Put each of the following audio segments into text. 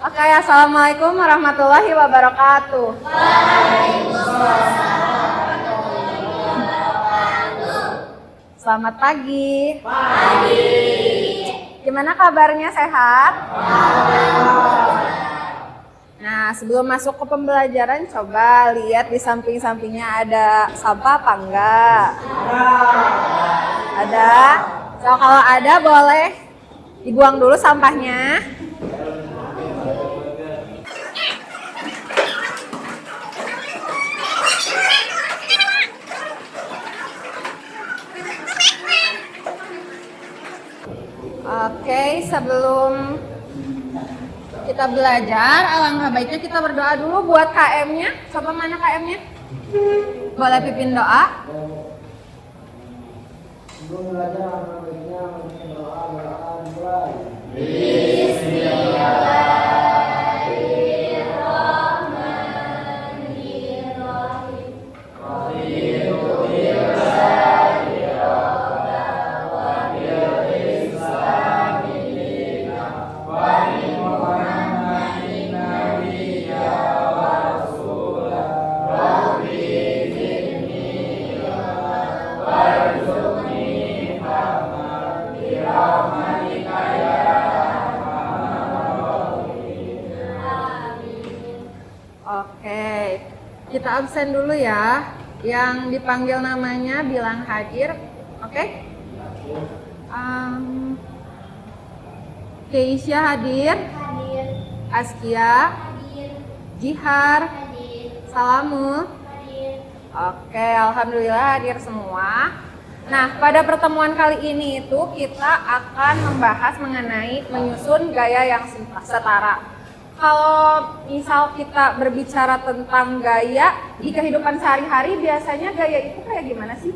Oke, assalamualaikum warahmatullahi wabarakatuh. Selamat pagi. Gimana kabarnya, sehat? Nah, sebelum masuk ke pembelajaran, coba lihat di samping-sampingnya ada sampah apa enggak? Ada? So, kalau ada boleh dibuang dulu sampahnya. Oke, sebelum kita belajar, alangkah baiknya kita berdoa dulu buat KM-nya. Coba mana KM-nya? Boleh pimpin doa? Oke, kita absen dulu ya. Yang dipanggil namanya bilang hadir. Oke? Keisha hadir. Askia. Jihar. Salamu. Oke, alhamdulillah hadir semua. Nah, pada pertemuan kali ini itu kita akan membahas mengenai menyusun gaya yang setara. Kalau misal kita berbicara tentang gaya di kehidupan sehari-hari, biasanya gaya itu kayak gimana sih?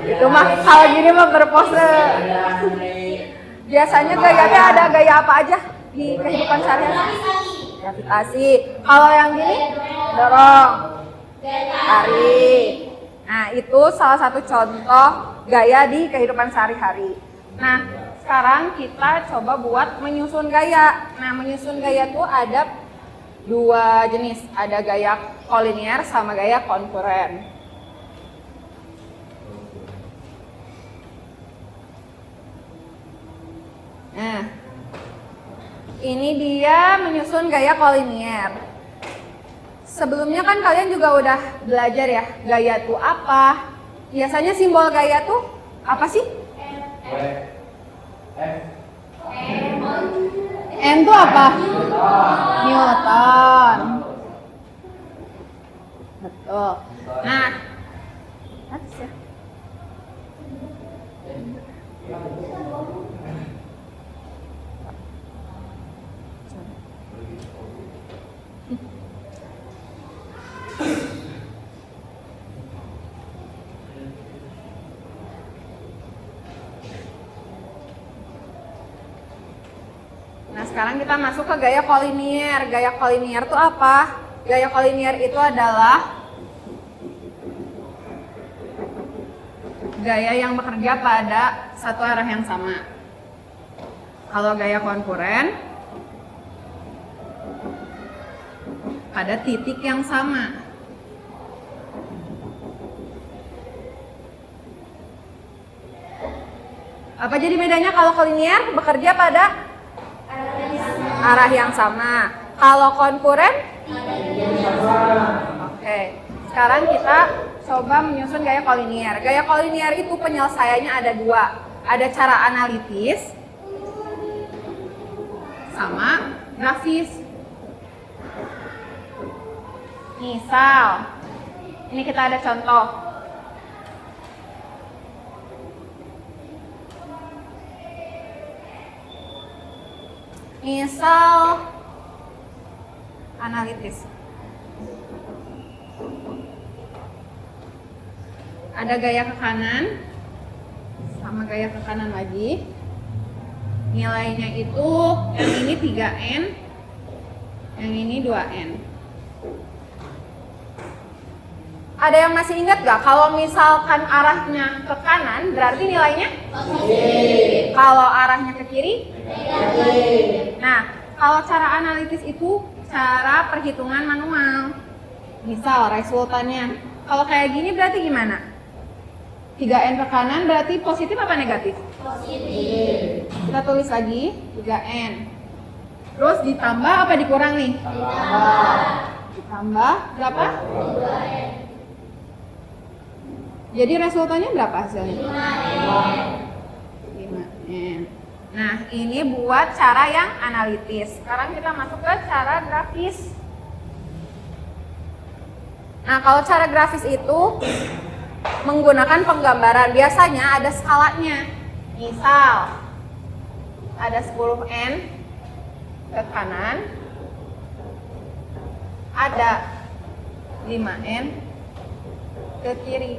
Itu mah kalau gini mah berpose. Biasanya gayanya ada gaya apa aja di kehidupan sehari-hari? Gravitasi. Kalau yang gini, dorong, lari. Nah, itu salah satu contoh gaya di kehidupan sehari-hari. Nah, sekarang kita coba buat menyusun gaya. Nah, menyusun gaya tuh ada dua jenis. Ada gaya kolinier sama gaya konkuren. Nah, ini dia menyusun gaya kolinier. Sebelumnya kan kalian juga udah belajar ya, gaya tuh apa? Biasanya simbol gaya tuh apa sih? M itu apa? Newton. Betul. Nah, sekarang kita masuk ke gaya kolinier. Gaya kolinier itu apa? Gaya kolinier itu adalah gaya yang bekerja pada satu arah yang sama. Kalau gaya konkuren pada titik yang sama. Apa jadi bedanya kalau kolinier bekerja pada arah yang sama? Kalau konkuren? Oke, sekarang kita coba menyusun gaya kolinier. Gaya kolinier itu penyelesaiannya ada dua. Ada cara analitis sama grafis. Misal, ini kita ada contoh. Misal analitis. Ada gaya ke kanan sama gaya ke kanan lagi. Nilainya itu yang ini 3N, yang ini 2N. Ada yang masih ingat gak kalau misalkan arahnya ke kanan berarti nilainya positif. Kalau arahnya ke kiri negatif. Kalau cara analitis itu cara perhitungan manual. Misal resultannya, kalau kayak gini berarti gimana? 3N ke kanan berarti positif apa negatif? Positif. Kita tulis lagi 3N. Terus ditambah apa dikurang nih? Ditambah berapa? 2N. Jadi resultannya berapa hasilnya? 5N. Nah, ini buat cara yang analitis. Sekarang kita masuk ke cara grafis. Nah, kalau cara grafis itu menggunakan penggambaran. Biasanya ada skalanya. Misal, ada 10N ke kanan, ada 5N ke kiri.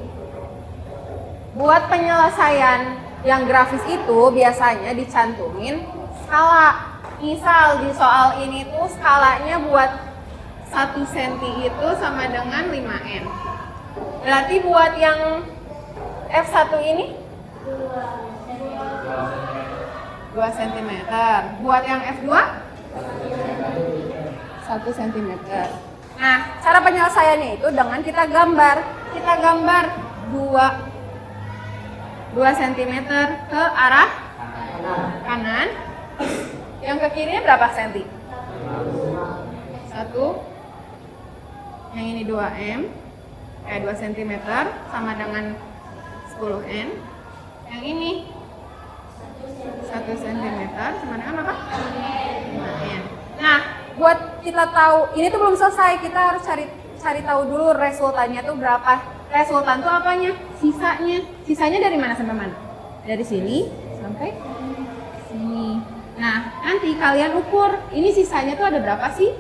Buat penyelesaian yang grafis itu biasanya dicantumin skala. Misal di soal ini tuh skalanya buat 1 cm itu sama dengan 5N. Berarti buat yang F1 ini 2 cm. Buat yang F2 1 cm. Nah, cara penyelesaiannya itu dengan kita gambar. Kita gambar 2 cm ke arah kanan. Yang ke kirinya berapa senti? 1. Yang ini 2M, 2 cm sama dengan 10N. Yang ini 1 cm sama dengan apa? 5N. Nah, buat kita tahu, ini tuh belum selesai, kita harus cari tahu dulu resultannya tuh berapa. Resultan tuh apanya? Sisanya. Sisanya dari mana sampai mana? Dari sini sampai sini. Nah, nanti kalian ukur, ini sisanya tuh ada berapa sih?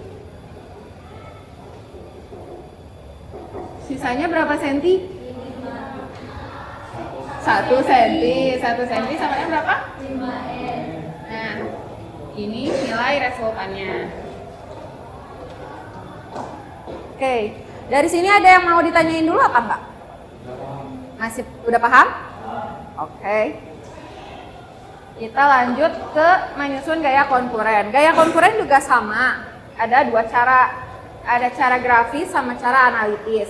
Sisanya berapa senti? 1 senti. 1 senti sama dengan berapa? 5N. Nah, ini nilai resultannya. Oke, dari sini ada yang mau ditanyain dulu apa enggak? Masih udah paham? Oke. Kita lanjut ke menyusun gaya konkuren. Gaya konkuren juga sama. Ada 2 cara. Ada cara grafis sama cara analitis.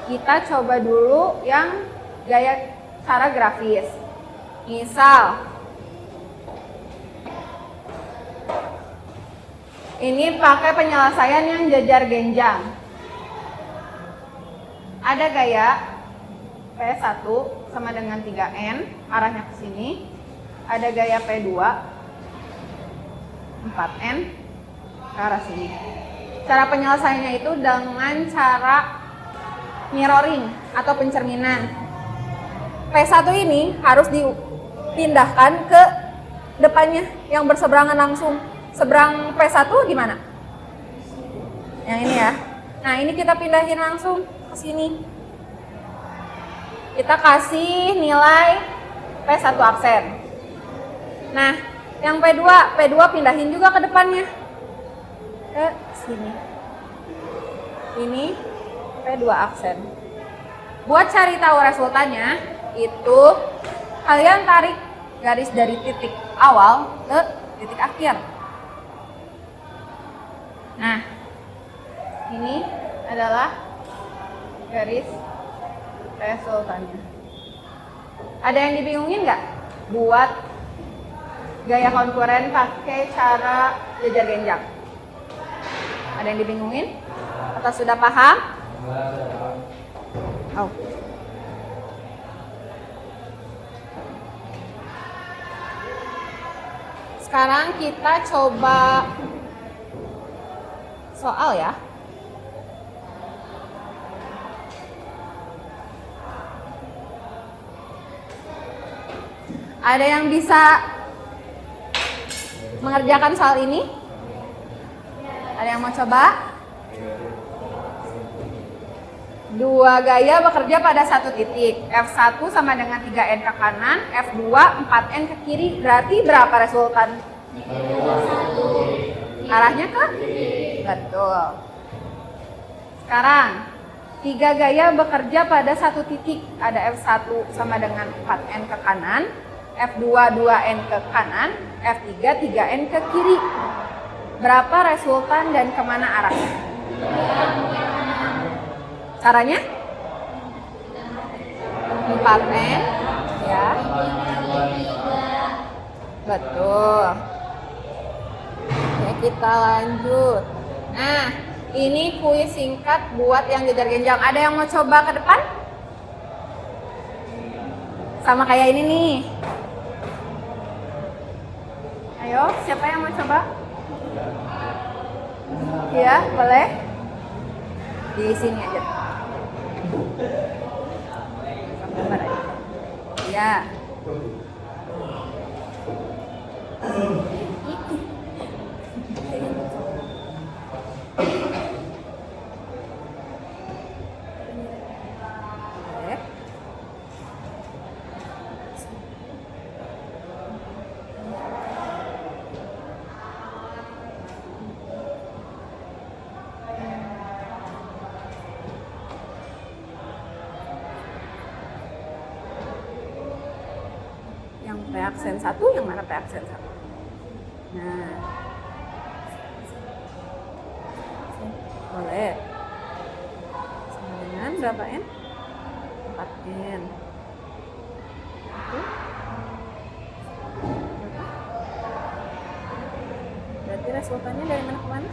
Kita coba dulu yang gaya cara grafis. Misal, ini pakai penyelesaian yang jajar genjang. Ada gaya P1 sama dengan 3N, arahnya ke sini. Ada gaya P2, 4N, ke arah sini. Cara penyelesaiannya itu dengan cara mirroring atau pencerminan. P1 ini harus dipindahkan ke depannya yang berseberangan langsung. Seberang P1 gimana? Yang ini ya. Nah, ini kita pindahin langsung ke sini. Kita kasih nilai P1 aksen. Nah, yang P2 pindahin juga ke depannya. Ke sini. Ini P2 aksen. Buat cari tahu resultannya, itu kalian tarik garis dari titik awal ke titik akhir. Nah, ini adalah garis resultannya. Ada yang dibingungin nggak buat gaya konkuren pakai cara jajar genjang? Ada yang dibingungin? Atau sudah paham? Oh. Sekarang kita coba soal ya. Ada yang bisa mengerjakan soal ini? Ada yang mau coba? 2 gaya bekerja pada satu titik. F1 sama dengan 3N ke kanan, F2 4N ke kiri. Berarti berapa resultan? Arahnya ke? Betul. Sekarang 3 gaya bekerja pada satu titik. Ada F1 sama dengan 4N ke kanan, F2 2N ke kanan, F3 3N ke kiri. Berapa resultan dan kemana arahnya? Caranya? 4N, ya. Betul. Oke, kita lanjut. Nah, ini kuis singkat buat yang jejar genjang. Ada yang mau coba ke depan? Sama kayak ini nih. Ayo, siapa yang mau coba? Iya, boleh. Di sini aja. Gambar aja. Iya. Yang P aksen 1, yang mana P aksen 1? Nah, boleh. Sama dengan berapa N? 4N. Oke. Berarti resultannya dari mana ke mana?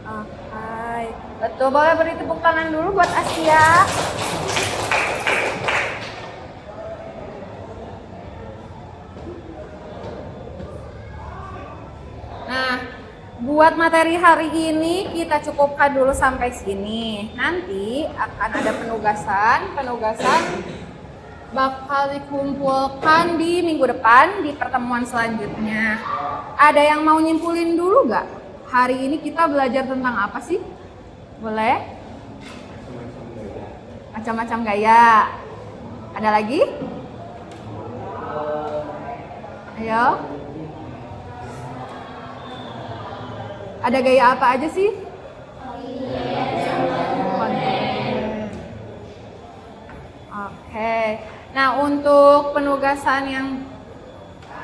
Oke. Betul, boleh beri tepuk tangan dulu buat Askia. Nah, buat materi hari ini kita cukupkan dulu sampai sini. Nanti akan ada penugasan bakal dikumpulkan di minggu depan di pertemuan selanjutnya. Ada yang mau nyimpulin dulu nggak? Hari ini kita belajar tentang apa sih? Boleh? Macam-macam gaya. Ada lagi? Ayo. Ada gaya apa aja sih? Oke. Nah, untuk penugasan yang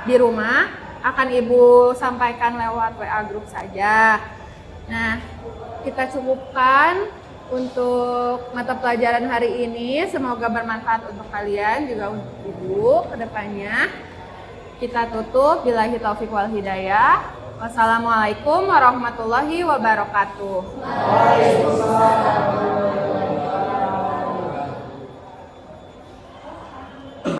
di rumah akan Ibu sampaikan lewat WA grup saja. Nah, kita cukupkan untuk mata pelajaran hari ini. Semoga bermanfaat untuk kalian juga untuk Ibu ke depannya. Kita tutup. Billahi taufiq wal hidayah. Wassalamualaikum warahmatullahi wabarakatuh. Waalaikumsalam.